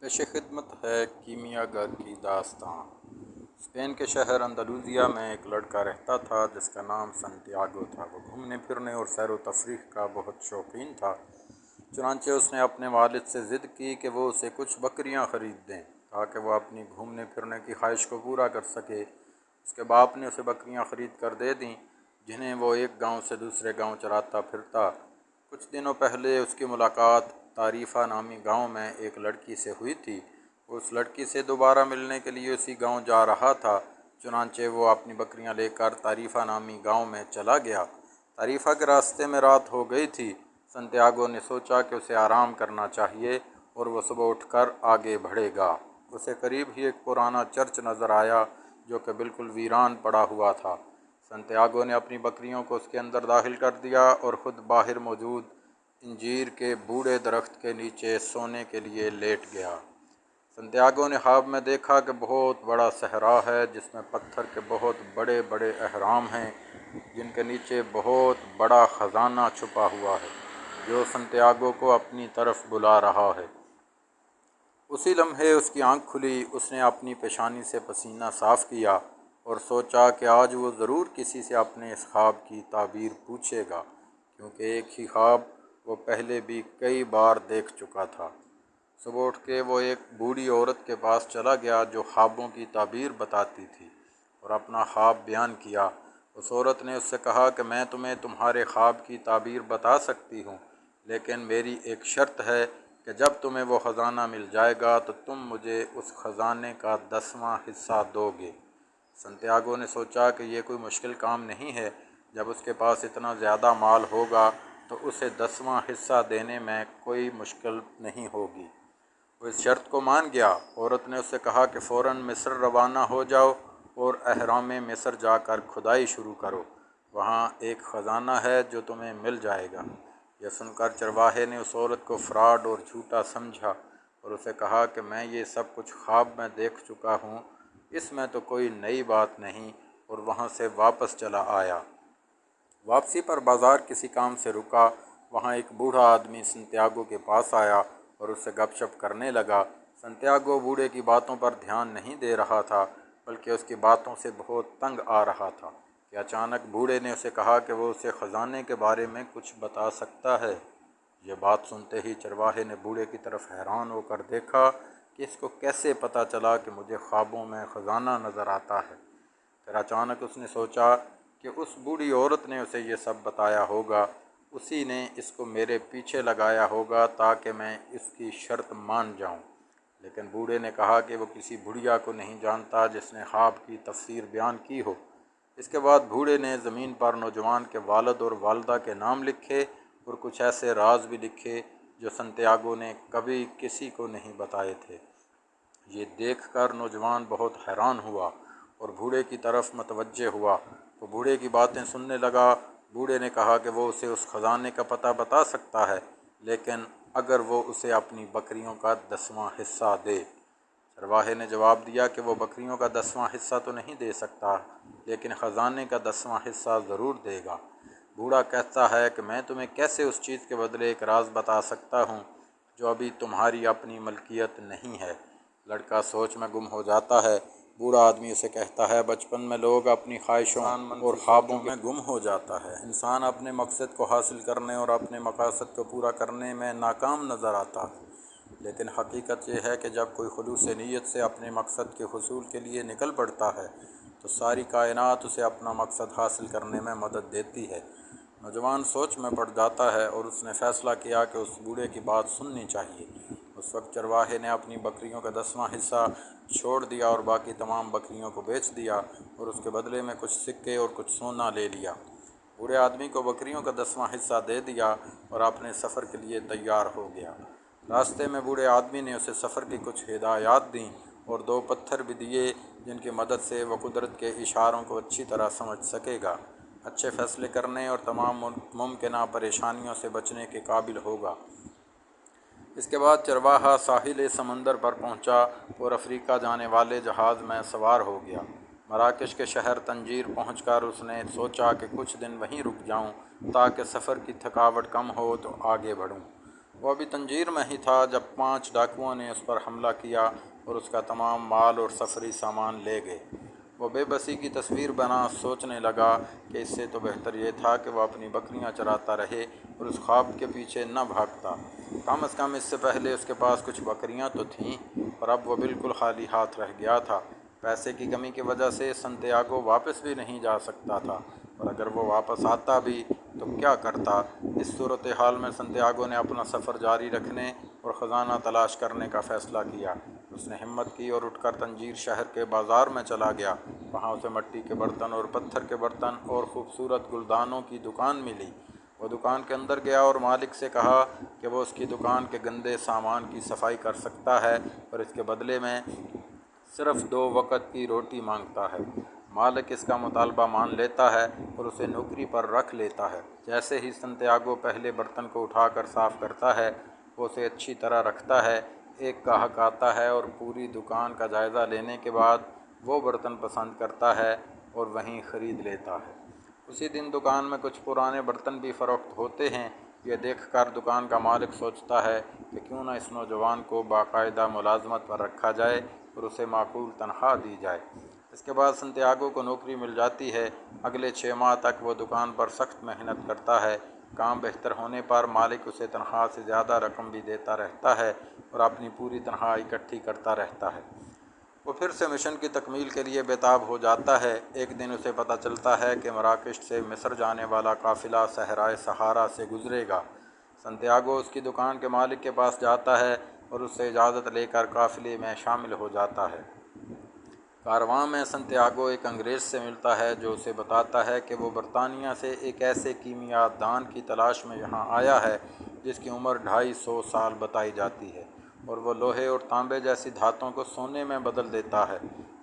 پیش خدمت ہے کیمیا گر کی داستان۔ اسپین کے شہر اندلوسیہ میں ایک لڑکا رہتا تھا جس کا نام سنتیاگو تھا۔ وہ گھومنے پھرنے اور سیر و تفریح کا بہت شوقین تھا۔ چنانچہ اس نے اپنے والد سے ضد کی کہ وہ اسے کچھ بکریاں خرید دیں تاکہ وہ اپنی گھومنے پھرنے کی خواہش کو پورا کر سکے۔ اس کے باپ نے اسے بکریاں خرید کر دے دیں جنہیں وہ ایک گاؤں سے دوسرے گاؤں چراتا پھرتا۔ کچھ دنوں پہلے اس کی ملاقات تعریفہ نامی گاؤں میں ایک لڑکی سے ہوئی تھی۔ وہ اس لڑکی سے دوبارہ ملنے کے لیے اسی گاؤں جا رہا تھا۔ چنانچہ وہ اپنی بکریاں لے کر تعریفہ نامی گاؤں میں چلا گیا۔ تعریفہ کے راستے میں رات ہو گئی تھی۔ سنتیاگو نے سوچا کہ اسے آرام کرنا چاہیے اور وہ صبح اٹھ کر آگے بڑھے گا۔ اسے قریب ہی ایک پرانا چرچ نظر آیا جو کہ بالکل ویران پڑا ہوا تھا۔ سنتیاگو نے اپنی بکریوں کو اس کے اندر داخل کر دیا اور خود باہر موجود انجیر کے بوڑھے درخت کے نیچے سونے کے لیے لیٹ گیا۔ سنتیاگو نے خواب میں دیکھا کہ بہت بڑا صحرا ہے جس میں پتھر کے بہت بڑے بڑے اہرام ہیں جن کے نیچے بہت بڑا خزانہ چھپا ہوا ہے جو سنتیاگو کو اپنی طرف بلا رہا ہے۔ اسی لمحے اس کی آنکھ کھلی۔ اس نے اپنی پیشانی سے پسینہ صاف کیا اور سوچا کہ آج وہ ضرور کسی سے اپنے اس خواب کی تعبیر پوچھے گا، کیونکہ ایک ہی خواب وہ پہلے بھی کئی بار دیکھ چکا تھا۔ صبح اٹھ کے وہ ایک بوڑھی عورت کے پاس چلا گیا جو خوابوں کی تعبیر بتاتی تھی اور اپنا خواب بیان کیا۔ اس عورت نے اس سے کہا کہ میں تمہیں تمہارے خواب کی تعبیر بتا سکتی ہوں، لیکن میری ایک شرط ہے کہ جب تمہیں وہ خزانہ مل جائے گا تو تم مجھے اس خزانے کا 10واں حصہ دو گے۔ سنتیاگو نے سوچا کہ یہ کوئی مشکل کام نہیں ہے۔ جب اس کے پاس اتنا زیادہ مال ہوگا تو اسے 10واں حصہ دینے میں کوئی مشکل نہیں ہوگی۔ وہ اس شرط کو مان گیا۔ عورت نے اس سے کہا کہ فوراً مصر روانہ ہو جاؤ اور اہرام مصر جا کر کھدائی شروع کرو۔ وہاں ایک خزانہ ہے جو تمہیں مل جائے گا۔ یہ سن کر چرواہے نے اس عورت کو فراڈ اور جھوٹا سمجھا اور اسے کہا کہ میں یہ سب کچھ خواب میں دیکھ چکا ہوں، اس میں تو کوئی نئی بات نہیں، اور وہاں سے واپس چلا آیا۔ واپسی پر بازار کسی کام سے رکا۔ وہاں ایک بوڑھا آدمی سنتیاگو کے پاس آیا اور اس سے گپ شپ کرنے لگا۔ سنتیاگو بوڑھے کی باتوں پر دھیان نہیں دے رہا تھا بلکہ اس کی باتوں سے بہت تنگ آ رہا تھا کہ اچانک بوڑھے نے اسے کہا کہ وہ اسے خزانے کے بارے میں کچھ بتا سکتا ہے۔ یہ بات سنتے ہی چرواہے نے بوڑھے کی طرف حیران ہو کر دیکھا کہ اس کو کیسے پتہ چلا کہ مجھے خوابوں میں خزانہ نظر آتا ہے۔ پھر اچانک اس نے سوچا کہ اس بوڑھی عورت نے اسے یہ سب بتایا ہوگا، اسی نے اس کو میرے پیچھے لگایا ہوگا تاکہ میں اس کی شرط مان جاؤں۔ لیکن بوڑھے نے کہا کہ وہ کسی بڑھیا کو نہیں جانتا جس نے خواب کی تفسیر بیان کی ہو۔ اس کے بعد بوڑھے نے زمین پر نوجوان کے والد اور والدہ کے نام لکھے اور کچھ ایسے راز بھی لکھے جو سنتیاگو نے کبھی کسی کو نہیں بتائے تھے۔ یہ دیکھ کر نوجوان بہت حیران ہوا اور بوڑھے کی طرف متوجہ ہوا۔ وہ بوڑھے کی باتیں سننے لگا۔ بوڑھے نے کہا کہ وہ اسے اس خزانے کا پتہ بتا سکتا ہے، لیکن اگر وہ اسے اپنی بکریوں کا 10واں حصہ دے۔ چرواہے نے جواب دیا کہ وہ بکریوں کا 10واں حصہ تو نہیں دے سکتا، لیکن خزانے کا 10واں حصہ ضرور دے گا۔ بوڑھا کہتا ہے کہ میں تمہیں کیسے اس چیز کے بدلے ایک راز بتا سکتا ہوں جو ابھی تمہاری اپنی ملکیت نہیں ہے۔ لڑکا سوچ میں گم ہو جاتا ہے۔ بوڑھا آدمی اسے کہتا ہے بچپن میں لوگ اپنی خواہشوں اور خوابوں میں گم ہو جاتا ہے۔ انسان اپنے مقصد کو حاصل کرنے اور اپنے مقاصد کو پورا کرنے میں ناکام نظر آتا ہے، لیکن حقیقت یہ ہے کہ جب کوئی خلوص نیت سے اپنے مقصد کے حصول کے لیے نکل پڑتا ہے تو ساری کائنات اسے اپنا مقصد حاصل کرنے میں مدد دیتی ہے۔ نوجوان سوچ میں پڑ جاتا ہے اور اس نے فیصلہ کیا کہ اس بوڑھے کی بات سننی چاہیے۔ اس وقت چرواہے نے اپنی بکریوں کا 10واں حصہ چھوڑ دیا اور باقی تمام بکریوں کو بیچ دیا اور اس کے بدلے میں کچھ سکے اور کچھ سونا لے لیا۔ بوڑھے آدمی کو بکریوں کا 10واں حصہ دے دیا اور اپنے سفر کے لیے تیار ہو گیا۔ راستے میں بوڑھے آدمی نے اسے سفر کی کچھ ہدایات دیں اور 2 پتھر بھی دیے جن کی مدد سے وہ قدرت کے اشاروں کو اچھی طرح سمجھ سکے گا، اچھے فیصلے کرنے اور تمام ممکنہ پریشانیوں سے بچنے کے قابل ہوگا۔ اس کے بعد چرواہا ساحل سمندر پر پہنچا اور افریقہ جانے والے جہاز میں سوار ہو گیا۔ مراکش کے شہر تنجیر پہنچ کر اس نے سوچا کہ کچھ دن وہیں رک جاؤں تاکہ سفر کی تھکاوٹ کم ہو تو آگے بڑھوں۔ وہ ابھی تنجیر میں ہی تھا جب 5 ڈاکوؤں نے اس پر حملہ کیا اور اس کا تمام مال اور سفری سامان لے گئے۔ وہ بے بسی کی تصویر بنا سوچنے لگا کہ اس سے تو بہتر یہ تھا کہ وہ اپنی بکریاں چراتا رہے اور اس خواب کے پیچھے نہ بھاگتا۔ کم از کم اس سے پہلے اس کے پاس کچھ بکریاں تو تھیں، اور اب وہ بالکل خالی ہاتھ رہ گیا تھا۔ پیسے کی کمی کی وجہ سے سنتیاگو واپس بھی نہیں جا سکتا تھا، اور اگر وہ واپس آتا بھی تو کیا کرتا؟ اس صورتحال میں سنتیاگو نے اپنا سفر جاری رکھنے اور خزانہ تلاش کرنے کا فیصلہ کیا۔ اس نے ہمت کی اور اٹھ کر تنجیر شہر کے بازار میں چلا گیا۔ وہاں اسے مٹی کے برتن اور پتھر کے برتن اور خوبصورت گلدانوں کی دکان ملی۔ وہ دکان کے اندر گیا اور مالک سے کہا کہ وہ اس کی دکان کے گندے سامان کی صفائی کر سکتا ہے اور اس کے بدلے میں صرف 2 وقت کی روٹی مانگتا ہے۔ مالک اس کا مطالبہ مان لیتا ہے اور اسے نوکری پر رکھ لیتا ہے۔ جیسے ہی سنتیاگو پہلے برتن کو اٹھا کر صاف کرتا ہے، وہ اسے اچھی طرح رکھتا ہے۔ ایک گاہک آتا ہے اور پوری دکان کا جائزہ لینے کے بعد وہ برتن پسند کرتا ہے اور وہیں خرید لیتا ہے۔ اسی دن دکان میں کچھ پرانے برتن بھی فروخت ہوتے ہیں۔ یہ دیکھ کر دکان کا مالک سوچتا ہے کہ کیوں نہ اس نوجوان کو باقاعدہ ملازمت پر رکھا جائے اور اسے معقول تنخواہ دی جائے۔ اس کے بعد سنتیاگو کو نوکری مل جاتی ہے۔ اگلے 6 ماہ تک وہ دکان پر سخت محنت کرتا ہے۔ کام بہتر ہونے پر مالک اسے تنخواہ سے زیادہ رقم بھی دیتا رہتا ہے اور اپنی پوری تنخواہ اکٹھی کرتا رہتا ہے۔ وہ پھر سے مشن کی تکمیل کے لیے بےتاب ہو جاتا ہے۔ ایک دن اسے پتہ چلتا ہے کہ مراکش سے مصر جانے والا قافلہ صحرائے صحارا سے گزرے گا۔ سنتیاگو اس کی دکان کے مالک کے پاس جاتا ہے اور اس سے اجازت لے کر قافلے میں شامل ہو جاتا ہے۔ کارواں میں سنتیاگو ایک انگریز سے ملتا ہے جو اسے بتاتا ہے کہ وہ برطانیہ سے ایک ایسے کیمیا دان کی تلاش میں یہاں آیا ہے جس کی عمر 250 سال بتائی جاتی ہے، اور وہ لوہے اور تانبے جیسی دھاتوں کو سونے میں بدل دیتا ہے۔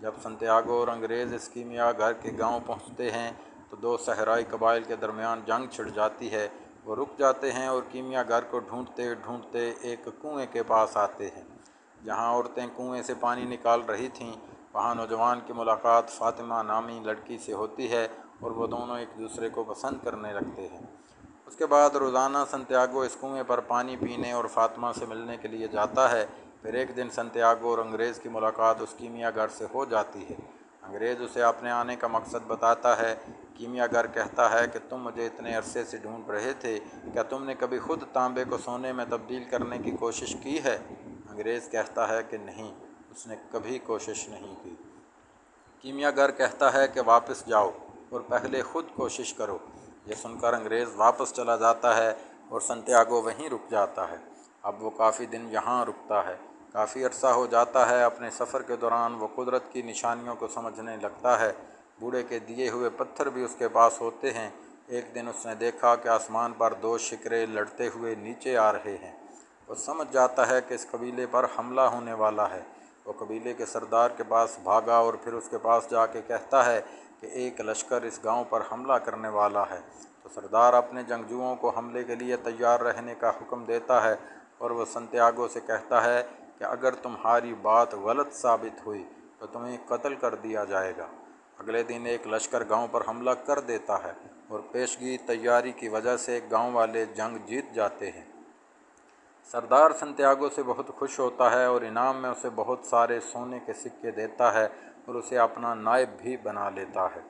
جب سنتیاگو اور انگریز اس کیمیا گھر کے گاؤں پہنچتے ہیں تو 2 صحرائی قبائل کے درمیان جنگ چھڑ جاتی ہے۔ وہ رک جاتے ہیں اور کیمیا گھر کو ڈھونڈتے ڈھونڈتے ایک کنویں کے پاس آتے ہیں۔ جہاں عورتیں کنویں سے پانی نکال رہی تھیں، وہاں نوجوان کی ملاقات فاطمہ نامی لڑکی سے ہوتی ہے اور وہ دونوں ایک دوسرے کو پسند کرنے لگتے ہیں۔ اس کے بعد روزانہ سنتیاگو اس کنویں پر پانی پینے اور فاطمہ سے ملنے کے لیے جاتا ہے۔ پھر ایک دن سنتیاگو اور انگریز کی ملاقات اس کیمیا گھر سے ہو جاتی ہے۔ انگریز اسے اپنے آنے کا مقصد بتاتا ہے۔ کیمیا گھر کہتا ہے کہ تم مجھے اتنے عرصے سے ڈھونڈ رہے تھے، کیا تم نے کبھی خود تانبے کو سونے میں تبدیل کرنے کی کوشش کی ہے؟ انگریز کہتا ہے کہ نہیں، اس نے کبھی کوشش نہیں کی۔ کیمیا گھر کہتا ہے کہ واپس جاؤ اور پہلے خود کوشش کرو۔ یہ سن کر انگریز واپس چلا جاتا ہے اور سنتیاگو وہیں رک جاتا ہے۔ اب وہ کافی دن یہاں رکتا ہے۔ کافی عرصہ ہو جاتا ہے۔ اپنے سفر کے دوران وہ قدرت کی نشانیوں کو سمجھنے لگتا ہے۔ بوڑھے کے دیے ہوئے پتھر بھی اس کے پاس ہوتے ہیں۔ ایک دن اس نے دیکھا کہ آسمان پر 2 شکرے لڑتے ہوئے نیچے آ رہے ہیں۔ وہ سمجھ جاتا ہے کہ اس قبیلے پر حملہ ہونے والا ہے۔ وہ قبیلے کے سردار کے پاس بھاگا اور پھر اس کے پاس جا کے کہتا ہے کہ ایک لشکر اس گاؤں پر حملہ کرنے والا ہے۔ تو سردار اپنے جنگجوؤں کو حملے کے لیے تیار رہنے کا حکم دیتا ہے، اور وہ سنتیاگو سے کہتا ہے کہ اگر تمہاری بات غلط ثابت ہوئی تو تمہیں قتل کر دیا جائے گا۔ اگلے دن ایک لشکر گاؤں پر حملہ کر دیتا ہے اور پیشگی تیاری کی وجہ سے گاؤں والے جنگ جیت جاتے ہیں۔ سردار سنتیاگو سے بہت خوش ہوتا ہے اور انعام میں اسے بہت سارے سونے کے سکے دیتا ہے اور اسے اپنا نائب بھی بنا لیتا ہے۔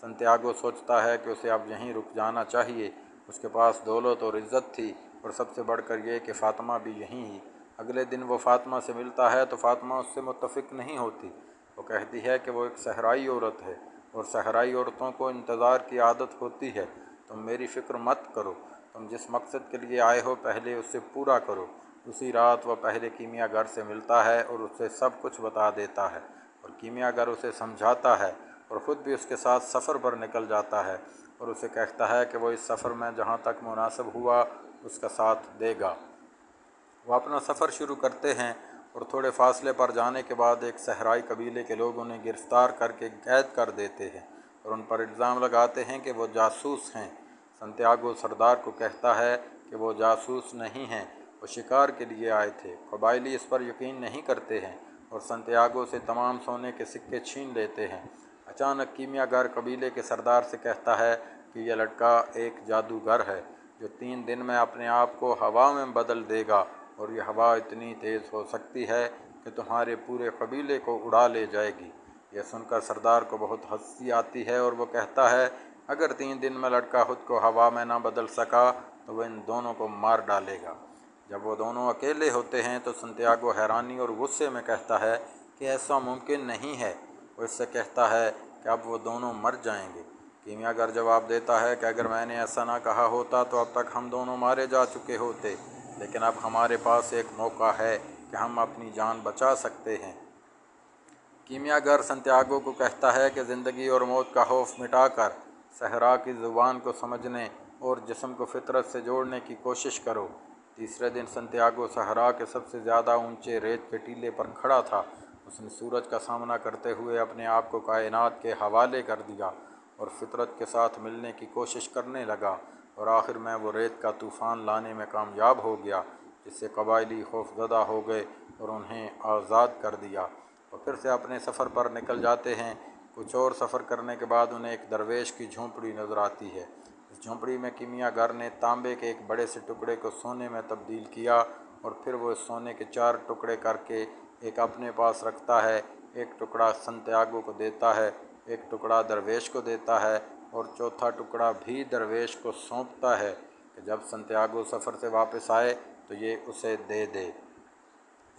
سنتیاگو سوچتا ہے کہ اسے اب یہیں رک جانا چاہیے۔ اس کے پاس دولت اور عزت تھی، اور سب سے بڑھ کر یہ کہ فاطمہ بھی یہیں ہی۔ اگلے دن وہ فاطمہ سے ملتا ہے تو فاطمہ اس سے متفق نہیں ہوتی۔ وہ کہتی ہے کہ وہ ایک صحرائی عورت ہے اور صحرائی عورتوں کو انتظار کی عادت ہوتی ہے۔ تم میری فکر مت کرو، تم جس مقصد کے لیے آئے ہو پہلے اسے پورا کرو۔ اسی رات وہ پہلے کیمیا گھر سے ملتا ہے اور اسے سب کچھ بتا دیتا ہے، اور کیمیا گھر اسے سمجھاتا ہے اور خود بھی اس کے ساتھ سفر پر نکل جاتا ہے، اور اسے کہتا ہے کہ وہ اس سفر میں جہاں تک مناسب ہوا اس کا ساتھ دے گا۔ وہ اپنا سفر شروع کرتے ہیں، اور تھوڑے فاصلے پر جانے کے بعد ایک صحرائی قبیلے کے لوگ انہیں گرفتار کر کے قید کر دیتے ہیں اور ان پر الزام لگاتے ہیں کہ وہ جاسوس ہیں۔ سنتیاگو سردار کو کہتا ہے کہ وہ جاسوس نہیں ہیں، وہ شکار کے لیے آئے تھے۔ قبائلی اس پر یقین نہیں کرتے ہیں اور سنتیاگو سے تمام سونے کے سکے چھین لیتے ہیں۔ اچانک کیمیا گھر قبیلے کے سردار سے کہتا ہے کہ یہ لڑکا ایک جادوگر ہے۔ جو 3 دن میں اپنے آپ کو ہوا میں بدل دے گا، اور یہ ہوا اتنی تیز ہو سکتی ہے کہ تمہارے پورے قبیلے کو اڑا لے جائے گی۔ یہ سن کر سردار کو بہت ہنسی آتی ہے اور وہ کہتا ہے اگر 3 دن میں لڑکا خود کو ہوا میں نہ بدل سکا تو وہ ان دونوں کو مار ڈالے گا۔ جب وہ دونوں اکیلے ہوتے ہیں تو سنتیاگو حیرانی اور غصے میں کہتا ہے کہ ایسا ممکن نہیں ہے۔ وہ اس سے کہتا ہے کہ اب وہ دونوں مر جائیں گے۔ کیمیا گر جواب دیتا ہے کہ اگر میں نے ایسا نہ کہا ہوتا تو اب تک ہم دونوں مارے جا چکے ہوتے، لیکن اب ہمارے پاس ایک موقع ہے کہ ہم اپنی جان بچا سکتے ہیں۔ کیمیا گر سنتیاگو کو کہتا ہے کہ زندگی اور موت کا خوف مٹا کر صحرا کی زبان کو سمجھنے اور جسم کو فطرت سے جوڑنے کی کوشش کرو۔ تیسرے دن سنتیاگو صحرا کے سب سے زیادہ اونچے ریت کے ٹیلے پر کھڑا تھا۔ اس نے سورج کا سامنا کرتے ہوئے اپنے آپ کو کائنات کے حوالے کر دیا اور فطرت کے ساتھ ملنے کی کوشش کرنے لگا، اور آخر میں وہ ریت کا طوفان لانے میں کامیاب ہو گیا، جس سے قبائلی خوف زدہ ہو گئے اور انہیں آزاد کر دیا۔ وہ پھر سے اپنے سفر پر نکل جاتے ہیں۔ کچھ اور سفر کرنے کے بعد انہیں ایک درویش کی جھونپڑی نظر آتی ہے۔ اس جھونپڑی میں کیمیا گر نے تانبے کے ایک بڑے سے ٹکڑے کو سونے میں تبدیل کیا، اور پھر وہ اس سونے کے 4 ٹکڑے کر کے ایک اپنے پاس رکھتا ہے، ایک ٹکڑا سنتیاگو کو دیتا ہے، ایک ٹکڑا درویش کو دیتا ہے، اور چوتھا ٹکڑا بھی درویش کو سونپتا ہے کہ جب سنتیاگو سفر سے واپس آئے تو یہ اسے دے دے۔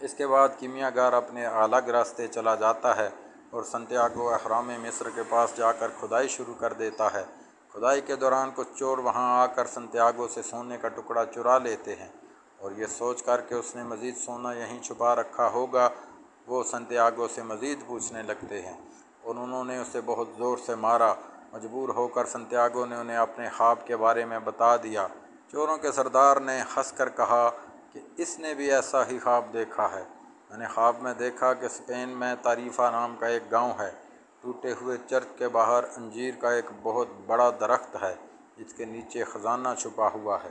اس کے بعد کیمیا گر اپنے الگ راستے چلا جاتا ہے اور سنتیاگو اہرام مصر کے پاس جا کر کھدائی شروع کر دیتا ہے۔ کھدائی کے دوران کچھ چور وہاں آ کر سنتیاگو سے سونے کا ٹکڑا چرا لیتے ہیں، اور یہ سوچ کر کہ اس نے مزید سونا یہیں چھپا رکھا ہوگا وہ سنتیاگو سے مزید پوچھنے لگتے ہیں، اور انہوں نے اسے بہت زور سے مارا۔ مجبور ہو کر سنتیاگو نے انہیں اپنے خواب کے بارے میں بتا دیا۔ چوروں کے سردار نے ہنس کر کہا کہ اس نے بھی ایسا ہی خواب دیکھا ہے۔ میں نے خواب میں دیکھا کہ اسپین میں تاریفا نام کا ایک گاؤں ہے۔ ٹوٹے ہوئے چرچ کے باہر انجیر کا ایک بہت بڑا درخت ہے جس کے نیچے خزانہ چھپا ہوا ہے،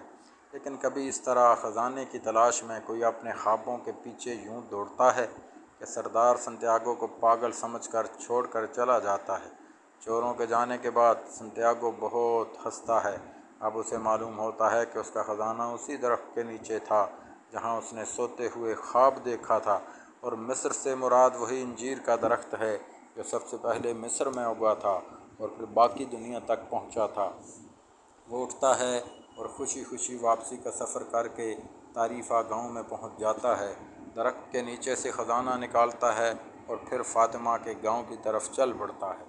لیکن کبھی اس طرح خزانے کی تلاش میں کوئی اپنے خوابوں کے پیچھے یوں دوڑتا ہے کہ سردار سنتیاگو کو پاگل سمجھ کر چھوڑ کر چلا جاتا ہے۔ چوروں کے جانے کے بعد سنتیاگو بہت ہنستا ہے۔ اب اسے معلوم ہوتا ہے کہ اس کا خزانہ اسی درخت کے نیچے تھا جہاں اس نے سوتے ہوئے خواب دیکھا تھا، اور مصر سے مراد وہی انجیر کا درخت ہے جو سب سے پہلے مصر میں اگا تھا اور پھر باقی دنیا تک پہنچا تھا۔ وہ اٹھتا ہے اور خوشی خوشی واپسی کا سفر کر کے تاریفا گاؤں میں پہنچ جاتا ہے، درخت کے نیچے سے خزانہ نکالتا ہے اور پھر فاطمہ کے گاؤں کی طرف چل پڑتا ہے۔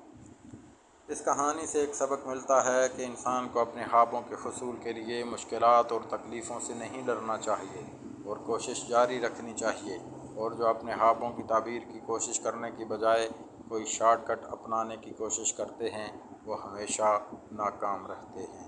اس کہانی سے ایک سبق ملتا ہے کہ انسان کو اپنے خوابوں کے حصول کے لیے مشکلات اور تکلیفوں سے نہیں ڈرنا چاہیے اور کوشش جاری رکھنی چاہیے، اور جو اپنے خوابوں کی تعبیر کی کوشش کرنے کی بجائے کوئی شارٹ کٹ اپنانے کی کوشش کرتے ہیں وہ ہمیشہ ناکام رہتے ہیں۔